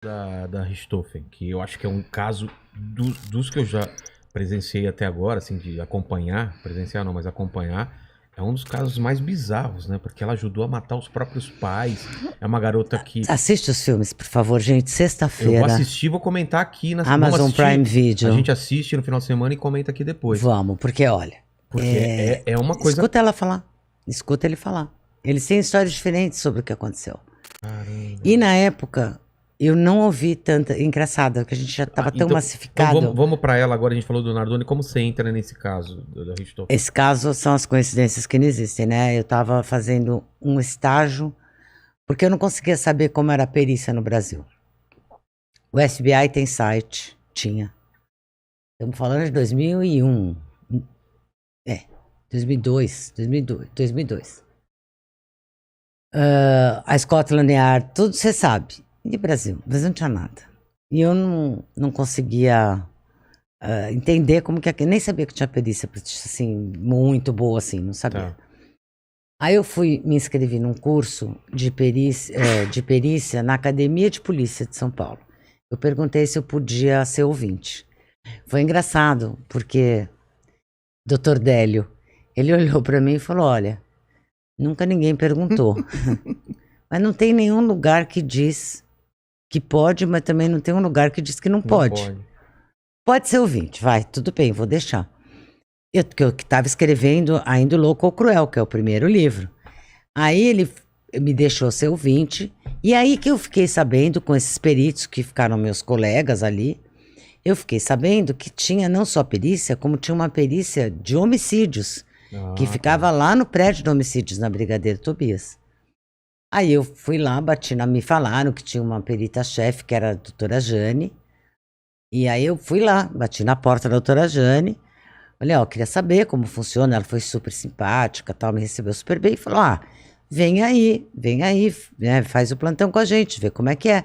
da Richthofen, que eu acho que é um caso dos que eu já presenciei até agora, assim, de acompanhar, presenciar não, mas acompanhar, é um dos casos mais bizarros, né? Porque ela ajudou a matar os próprios pais. É uma garota que Assiste os filmes, por favor, gente. eu vou Sexta-feira, assistir, vou comentar aqui. Vamos Amazon Prime assistir. A Video. gente assiste no final de semana e comenta aqui depois. Vamos, porque olha. Porque é uma coisa. Escuta ela falar. Escuta ele falar. Eles têm histórias diferentes sobre o que aconteceu. Caramba. E na época, eu não ouvi tanta. Engraçado, que a gente já estava tão Então, massificado. vamos para ela agora. A gente falou do Nardoni. Como você entra nesse caso da Richthofen? Esse caso são as coincidências que não existem, né? Eu estava fazendo um estágio, porque eu não conseguia saber como era a perícia no Brasil. O FBI tem site, tinha. Estamos falando de 2001. 2002. A Scotland Yard, tudo você sabe. E Brasil? O Brasil não tinha nada. E eu não conseguia entender como que... Nem sabia que tinha perícia, assim, muito boa, assim, não sabia. Tá. Aí eu me inscrevi num curso de perícia na Academia de Polícia de São Paulo. Eu perguntei se eu podia ser ouvinte. Foi engraçado, porque Dr. Délio, ele olhou para mim e falou, olha, nunca ninguém perguntou. Mas não tem nenhum lugar que diz que pode, mas também não tem um lugar que diz que não pode. Pode ser ouvinte, vai, tudo bem, vou deixar. Eu estava escrevendo ainda o Louco ou Cruel, que é o primeiro livro. Aí ele me deixou ser ouvinte, e aí que eu fiquei sabendo, com esses peritos que ficaram meus colegas ali, eu fiquei sabendo que tinha não só perícia, como tinha uma perícia de homicídios, que ficava lá no prédio de homicídios, na Brigadeiro Tobias. Aí eu fui lá, me falaram que tinha uma perita-chefe, que era a doutora Jane, e aí eu fui lá, bati na porta da doutora Jane, falei, ó, queria saber como funciona, ela foi super simpática, tal, me recebeu super bem, e falou, vem aí, né, faz o plantão com a gente, vê como é que é.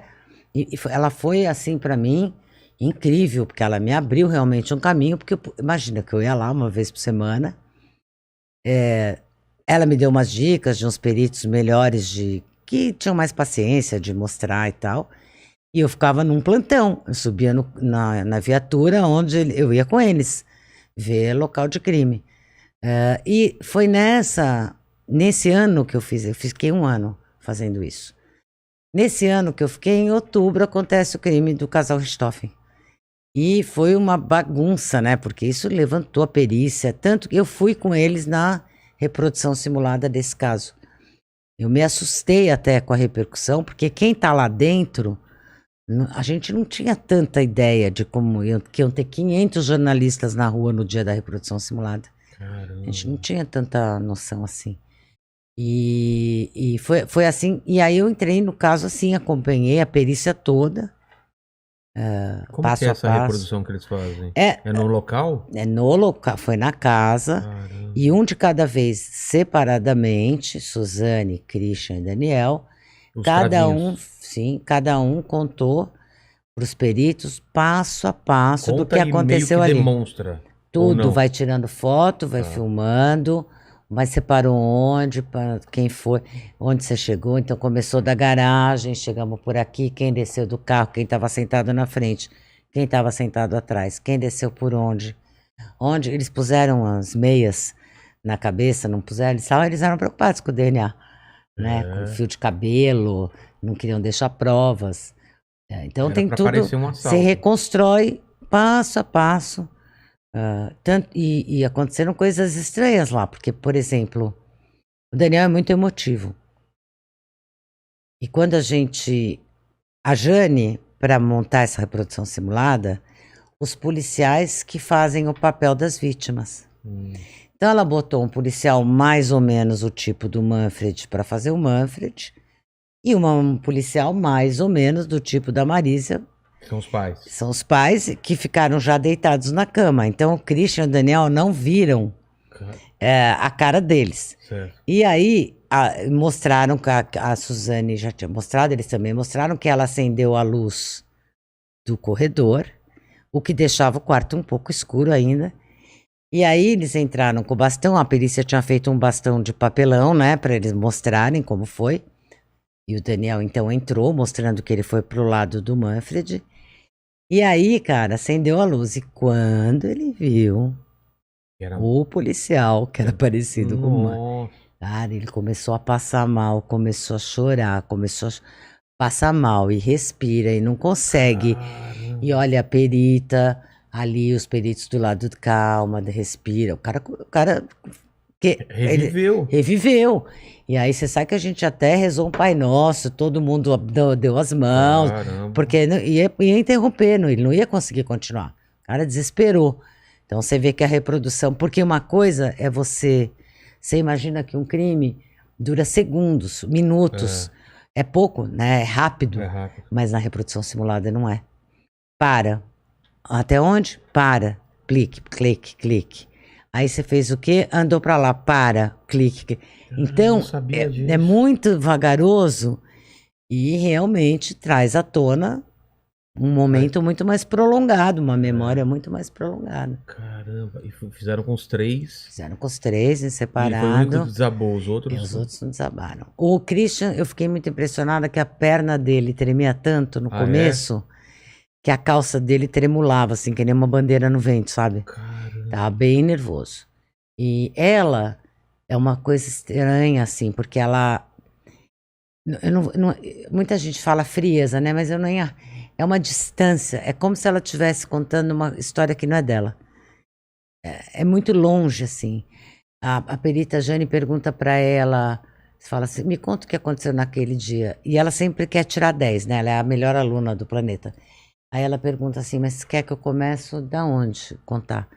Ela foi, assim, pra mim, incrível, porque ela me abriu realmente um caminho, porque imagina que eu ia lá uma vez por semana, ela me deu umas dicas de uns peritos melhores, que tinham mais paciência de mostrar e tal, e eu ficava num plantão, eu subia na viatura onde eu ia com eles, ver local de crime. E foi nesse ano que eu fiquei um ano fazendo isso. Nesse ano que eu fiquei, em outubro, acontece o crime do casal Richthofen. E foi uma bagunça, né? Porque isso levantou a perícia, tanto que eu fui com eles na reprodução simulada desse caso. Eu me assustei até com a repercussão, porque quem tá lá dentro, a gente não tinha tanta ideia de que iam ter 500 jornalistas na rua no dia da reprodução simulada. Caramba. A gente não tinha tanta noção assim. E foi assim, e aí eu entrei no caso assim, acompanhei a perícia toda, Como passo que é a essa passo. reprodução que eles fazem? É no local? É no local, foi na casa, Caramba. e um de cada vez separadamente, Suzane, Christian e Daniel, cada um contou para os peritos passo a passo do que aconteceu ali. Demonstra. Tudo, vai tirando foto, vai filmando, mas separou onde, quem foi, onde você chegou. Então começou da garagem, chegamos por aqui, quem desceu do carro, quem estava sentado na frente, quem estava sentado atrás, quem desceu por onde. Onde eles puseram as meias na cabeça, não puseram, eles eram preocupados com o DNA, né? Com fio de cabelo, não queriam deixar provas. Então tem tudo, se reconstrói passo a passo. E aconteceram coisas estranhas lá, porque, por exemplo, o Daniel é muito emotivo. E quando a Jane, para montar essa reprodução simulada, os policiais que fazem o papel das vítimas. Então ela botou um policial mais ou menos o tipo do Manfred para fazer o Manfred, e um policial mais ou menos do tipo da Marisa. São os pais. São os pais que ficaram já deitados na cama. Então o Christian e o Daniel não viram a cara deles. Certo. E aí mostraram que a Suzane já tinha mostrado, eles também mostraram que ela acendeu a luz do corredor, o que deixava o quarto um pouco escuro ainda. E aí eles entraram com o bastão, a perícia tinha feito um bastão de papelão, né, para eles mostrarem como foi. E o Daniel, então, entrou, mostrando que ele foi pro lado do Manfred. E aí, cara, acendeu a luz. E quando ele viu Era... o policial, que era parecido com o Manfred, Nossa. cara, ele começou a passar mal, começou a chorar, começou a passar mal e respira e não consegue. Caramba. E olha a perita ali, os peritos do lado, calma, respira. O cara que ele Reviveu. reviveu. E aí você sabe que a gente até rezou um Pai Nosso, todo mundo deu as mãos, Caramba. porque ia interromper, ele não ia conseguir continuar. O cara desesperou. Então você vê que a reprodução, porque uma coisa é você imagina que um crime dura segundos, minutos, é pouco, né? É rápido, É rápido. mas na reprodução simulada não é. Para. Até onde? Para. Clique, clique, clique. Aí você fez o quê? Andou para lá, para, clique. Então, é muito vagaroso e realmente traz à tona um momento muito mais prolongado, uma memória muito mais prolongada. Caramba, e fizeram com os 3. Fizeram com os 3 em E separado. foi o único que desabou, os outros... E os outros não desabaram. O Christian, eu fiquei muito impressionada que a perna dele tremia tanto no começo, que a calça dele tremulava, assim, que nem uma bandeira no vento, sabe? Caramba. Tava bem nervoso. E ela é uma coisa estranha, assim, porque ela... muita gente fala frieza, né? Mas eu não ia... É uma distância. É como se ela estivesse contando uma história que não é dela. É muito longe, assim. A perita Jane pergunta para ela, fala assim, me conta o que aconteceu naquele dia. E ela sempre quer tirar 10, né? Ela é a melhor aluna do planeta. Aí ela pergunta assim, mas quer que eu comece da onde contar?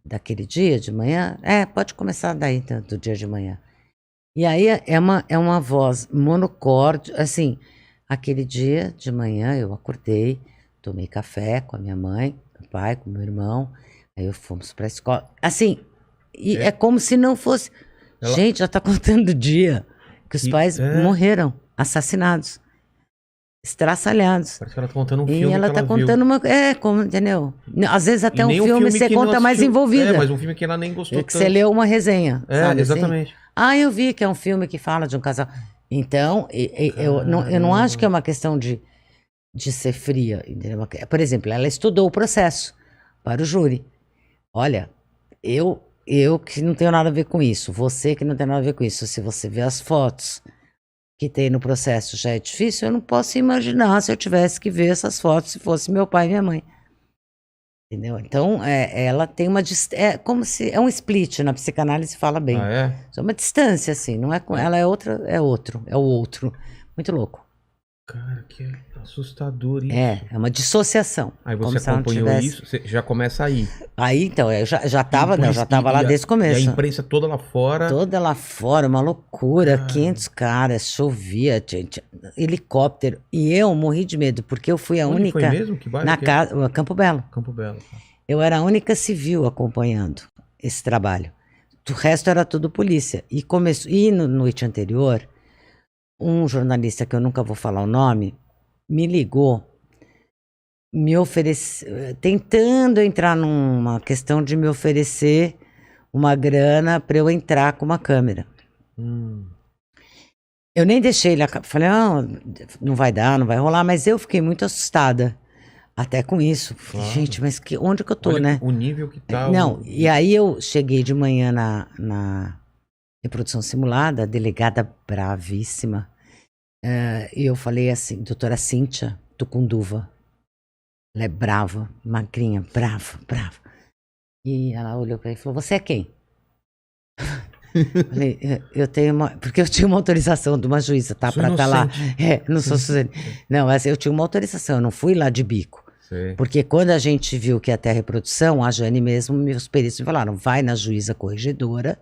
Daquele dia de manhã? Pode começar daí, do dia de manhã. E aí é uma voz monocorde, assim, aquele dia de manhã eu acordei, tomei café com a minha mãe, meu pai, com meu irmão, aí fomos pra escola. Assim, e é como se não fosse... Gente, já tá contando o dia que os pais morreram, assassinados, estraçalhados. Parece que ela tá contando um filme. E ela tá contando uma... como, entendeu? Às vezes até um filme você conta mais envolvida. Mas um filme que ela nem gostou tanto. Que você leu uma resenha, sabe, exatamente. Assim? Eu vi que é um filme que fala de um casal. Então, eu não acho que é uma questão de ser fria. Entendeu? Por exemplo, ela estudou o processo para o júri. Olha, eu que não tenho nada a ver com isso, você que não tem nada a ver com isso, se você vê as fotos que tem no processo já é difícil, eu não posso imaginar se eu tivesse que ver essas fotos se fosse meu pai e minha mãe. Entendeu? Então, ela tem uma... É como se... É um split, na psicanálise fala bem. É uma distância, assim. Não é com ela, é outra, é o outro. Muito louco. Cara, que assustador isso. É uma dissociação. Aí você acompanhou isso, você já começa aí. Aí, então, eu já tava lá desde o começo. E a imprensa toda lá fora. Toda lá fora, uma loucura. 500 caras, chovia, helicóptero. E eu morri de medo, porque eu fui a única... Foi mesmo? Que bairro? Campo Belo. Campo Belo. Eu era a única civil acompanhando esse trabalho. O resto era tudo polícia. E na noite anterior, um jornalista, que eu nunca vou falar o nome, me ligou, me ofereceu, tentando entrar numa questão de me oferecer uma grana para eu entrar com uma câmera. Eu nem deixei ele, falei, não vai dar, não vai rolar, mas eu fiquei muito assustada. Até com isso. Claro. Gente, mas onde que eu tô, olha, né? O nível que tá. E aí eu cheguei de manhã na reprodução simulada, a delegada bravíssima. E eu falei assim, doutora Cíntia Tucunduva. Ela é brava, magrinha, brava. E ela olhou pra mim e falou, você é quem? Falei, eu tenho porque eu tinha uma autorização de uma juíza, tá? Pra estar lá. Não sou Suzane. Não, mas eu tinha uma autorização, eu não fui lá de bico. Sim. Porque quando a gente viu que ia ter a reprodução, a Jane mesmo, meus peritos me falaram, vai na juíza corregedora,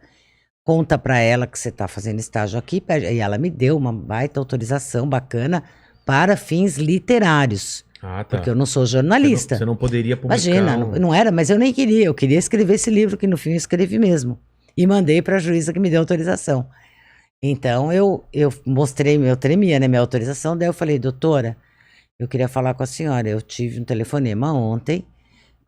conta pra ela que você tá fazendo estágio aqui, e ela me deu uma baita autorização bacana para fins literários. Tá. Porque eu não sou jornalista. Você não poderia publicar. Imagina, não era, mas eu nem queria. Eu queria escrever esse livro que no fim eu escrevi mesmo. E mandei para a juíza que me deu autorização. Então eu mostrei, eu tremia, né, minha autorização. Daí eu falei, doutora, eu queria falar com a senhora. Eu tive um telefonema ontem.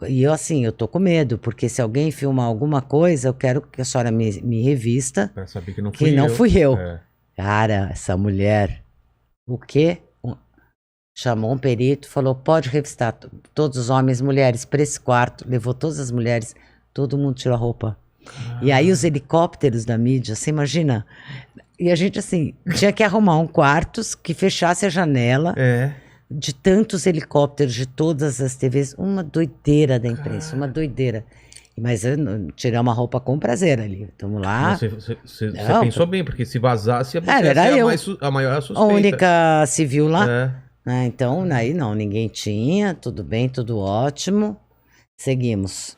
E eu tô com medo, porque se alguém filmar alguma coisa, eu quero que a senhora me revista. Para saber que não fui eu. Cara, essa mulher, o quê? Chamou um perito, falou, pode revistar todos os homens e mulheres para esse quarto. Levou todas as mulheres, todo mundo tirou a roupa. E aí os helicópteros da mídia, você imagina? E a gente, assim, tinha que arrumar um quarto que fechasse a janela de tantos helicópteros de todas as TVs. Uma doideira da imprensa, uma doideira. Mas tiramos a roupa com prazer ali. Estamos lá. Você pensou bem, porque se vazasse, você era ia eu. a maior suspeita. A única civil lá. É. Então, aí não, ninguém tinha. Tudo bem, tudo ótimo. Seguimos.